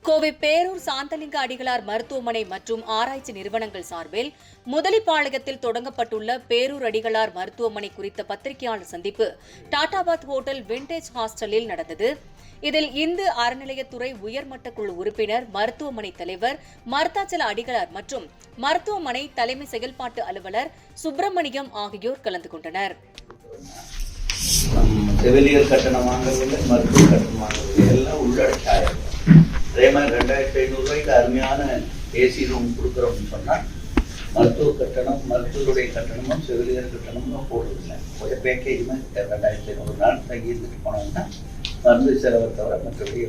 கோவை பேரூர் சாந்தலிங்க அடிகளார் மருத்துவமனை மற்றும் ஆராய்ச்சி நிறுவனங்கள் சார்பில் முதலிப்பாளையத்தில் தொடங்கப்பட்டுள்ள பேரூர் அடிகளார் மருத்துவமனை குறித்த பத்திரிகையாளர் சந்திப்பு டாடாபாத் ஹோட்டல் விண்டேஜ் ஹாஸ்டலில் நடந்தது. இதில் இந்து அறநிலையத்துறை உயர்மட்ட குழு உறுப்பினர், மருத்துவமனை தலைவர் மருத்தாச்சல அடிகளார் மற்றும் மருத்துவமனை தலைமை செயல்பாட்டு அலுவலர் சுப்பிரமணியம் ஆகியோர் கலந்து கொண்டனர். செவிலியர் கட்டணம் வாங்குறதில்லை, மருத்துவ கட்டணம் வாங்குறதில்லை, எல்லாம் உள்ளடக்காயம். அதே மாதிரி 2500 அருமையான ஏசி ரூம் கொடுக்குறோம்னு சொன்னால் மருத்துவ கட்டணம், மருத்துவருடைய கட்டணமும் செவிலியர் கட்டணமும் போடுறதில்லை. ஒரு பேக்கேஜுமே 2500 நாள் தங்கி இருந்துட்டு போனோம்னா மருந்து செலவை தவிர மற்றபடி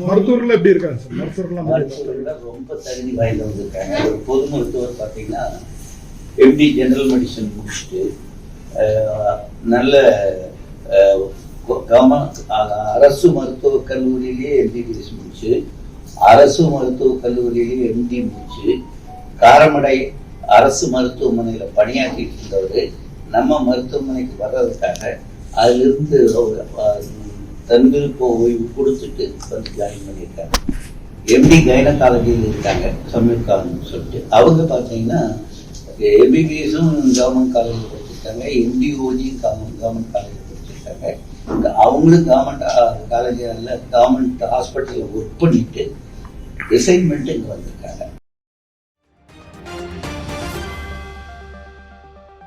மருத்துவர்கள் எப்படி இருக்காங்க சார்? மருத்துவர்கள் ரொம்ப தகுதி வாய்ந்தவங்க இருக்காங்க. ஒரு பொது மருத்துவர் பார்த்தீங்கன்னா எம்டி ஜெனரல் மெடிசன் முடிச்சுட்டு நல்ல அரசு மருத்துவக் கல்லூரியிலேயே எம்பிபிஎஸ் முடிச்சு, அரசு மருத்துவக் கல்லூரியிலேயே எம்டி முடிச்சு, காரமடை அரசு மருத்துவமனையில் பணியாற்றிட்டு இருந்தவர் நம்ம மருத்துவமனைக்கு வர்றதுக்காக அதிலிருந்து தன்விருப்ப ஓய்வு கொடுத்துட்டு வந்து ஜாயின் பண்ணியிருக்காங்க. எம்டி கைனகாலஜியில் இருக்காங்க, சமீபகாலம்னு சொல்லிட்டு. அவங்க பார்த்தீங்கன்னா எம்பிபிஎஸும் கவர்மெண்ட் காலேஜில் படிச்சிருக்காங்க, எம்டிஓஜியும் கவர்மெண்ட் காலேஜில் படிச்சிருக்காங்க. அவங்களும் கவர்மெண்ட் காலேஜில் கவர்மெண்ட் ஹாஸ்பிட்டலில் ஒர்க் பண்ணிட்டு ரிசைன்மெண்ட் இங்கே வந்திருக்காங்க.